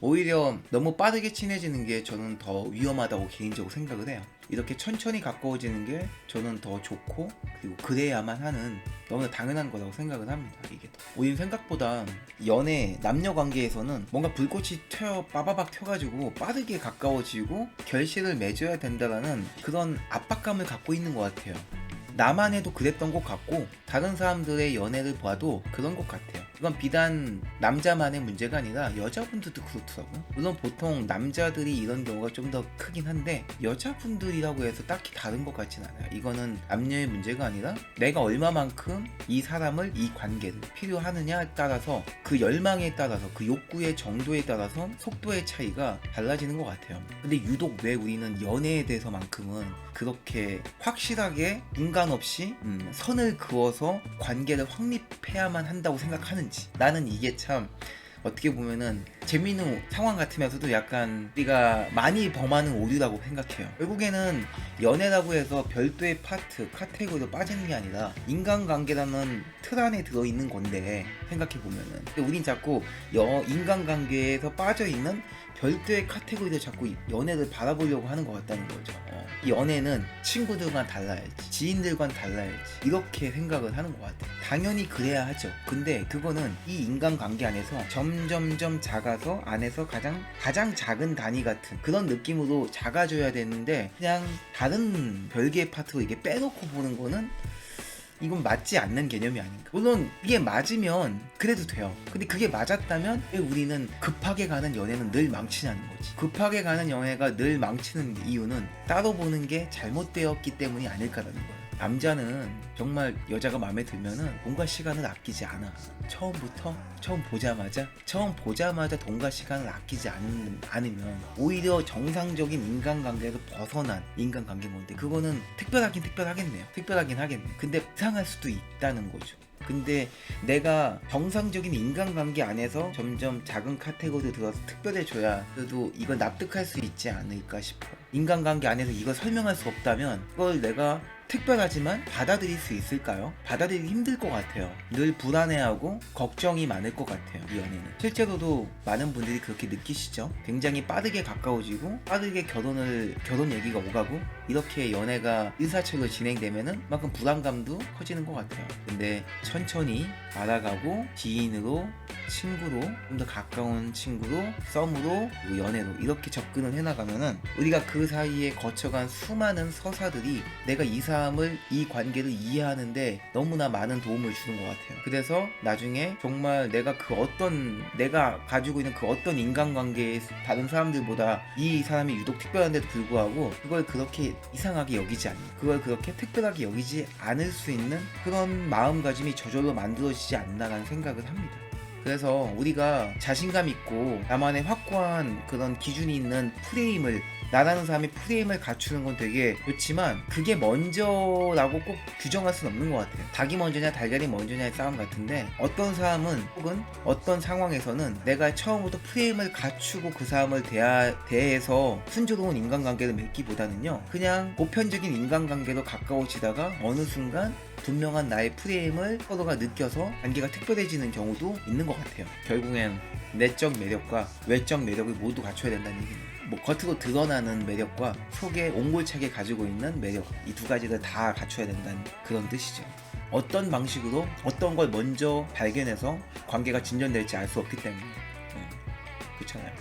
오히려 너무 빠르게 친해지는 게 저는 더 위험하다고 개인적으로 생각을 해요. 이렇게 천천히 가까워지는 게 저는 더 좋고, 그리고 그래야만 하는 너무나 당연한 거라고 생각을 합니다. 이게 오히려 생각보다 연애 남녀 관계에서는 뭔가 불꽃이 빠바박 튀어가지고 빠르게 가까워지고 결실을 맺어야 된다라는 그런 압박감을 갖고 있는 것 같아요. 나만 해도 그랬던 것 같고 다른 사람들의 연애를 봐도 그런 것 같아요. 이건 비단 남자만의 문제가 아니라 여자분들도 그렇더라고요. 물론 보통 남자들이 이런 경우가 좀 더 크긴 한데 여자분들이라고 해서 딱히 다른 것 같진 않아요. 이거는 남녀의 문제가 아니라 내가 얼마만큼 이 사람을, 이 관계를 필요하느냐에 따라서, 그 열망에 따라서, 그 욕구의 정도에 따라서 속도의 차이가 달라지는 것 같아요. 근데 유독 왜 우리는 연애에 대해서만큼은 그렇게 확실하게 인간 없이 선을 그어서 관계를 확립해야만 한다고 생각하는지, 나는 이게 참 어떻게 보면은 재미있는 상황 같으면서도 약간 우리가 많이 범하는 오류라고 생각해요. 결국에는 연애라고 해서 별도의 파트, 카테고리로 빠지는 게 아니라 인간관계라는 틀 안에 들어있는 건데, 생각해보면은. 근데 우린 자꾸 인간관계에서 빠져있는 별도의 카테고리를 자꾸 연애를 바라보려고 하는 것 같다는 거죠. 이 연애는 친구들과는 달라야지, 지인들과는 달라야지, 이렇게 생각을 하는 것 같아요. 당연히 그래야 하죠. 근데 그거는 이 인간관계 안에서 점점점 작아서 안에서 가장 작은 단위 같은 그런 느낌으로 작아져야 되는데, 그냥 다른 별개의 파트로 이게 빼놓고 보는 거는 이건 맞지 않는 개념이 아닌가. 물론 이게 맞으면 그래도 돼요. 근데 그게 맞았다면 왜 우리는 급하게 가는 연애는 늘 망치냐는 거지. 급하게 가는 연애가 늘 망치는 이유는 따로 보는 게 잘못되었기 때문이 아닐까라는 거예요. 남자는 정말 여자가 마음에 들면은 돈과 시간을 아끼지 않아. 처음 보자마자 돈과 시간을 아끼지 않으면 오히려 정상적인 인간관계에서 벗어난 인간관계 뭔데, 그거는 특별하긴 하겠네. 근데 이상할 수도 있다는 거죠. 근데 내가 정상적인 인간관계 안에서 점점 작은 카테고리로 들어서 특별해져야 그래도 이걸 납득할 수 있지 않을까 싶어요. 인간관계 안에서 이걸 설명할 수 없다면 그걸 내가 특별하지만 받아들일 수 있을까요? 받아들이기 힘들 것 같아요. 늘 불안해하고 걱정이 많을 것 같아요, 이 연애는. 실제로도 많은 분들이 그렇게 느끼시죠? 굉장히 빠르게 가까워지고 빠르게 결혼 얘기가 오가고 이렇게 연애가 일사천리로 진행되면은 그만큼 불안감도 커지는 것 같아요. 근데 천천히 알아가고 지인으로, 친구로, 좀 더 가까운 친구로, 썸으로, 그리고 연애로 이렇게 접근을 해나가면은 우리가 그 사이에 거쳐간 수많은 서사들이 내가 이 사람을, 이 관계를 이해하는데 너무나 많은 도움을 주는 것 같아요. 그래서 나중에 정말 내가 가지고 있는 그 어떤 인간관계에 다른 사람들보다 이 사람이 유독 특별한데도 불구하고 그걸 그렇게 이상하게 여기지 않는, 그걸 그렇게 특별하게 여기지 않을 수 있는 그런 마음가짐이 저절로 만들어지지 않나라는 생각을 합니다. 그래서 우리가 자신감 있고 나만의 확고한 그런 기준이 있는 나라는 사람이 프레임을 갖추는 건 되게 좋지만 그게 먼저라고 꼭 규정할 수는 없는 것 같아요. 닭이 먼저냐 달걀이 먼저냐의 싸움 같은데, 어떤 사람은 혹은 어떤 상황에서는 내가 처음부터 프레임을 갖추고 그 사람을 대해서 순조로운 인간관계를 맺기보다는요, 그냥 보편적인 인간관계로 가까워지다가 어느 순간 분명한 나의 프레임을 서로가 느껴서 관계가 특별해지는 경우도 있는 것 같아요. 결국엔 내적 매력과 외적 매력을 모두 갖춰야 된다는 얘기입니다. 겉으로 드러나는 매력과 속에 옹골차게 가지고 있는 매력, 이 두 가지를 다 갖춰야 된다는 그런 뜻이죠. 어떤 방식으로 어떤 걸 먼저 발견해서 관계가 진전될지 알 수 없기 때문에. 그렇잖아요.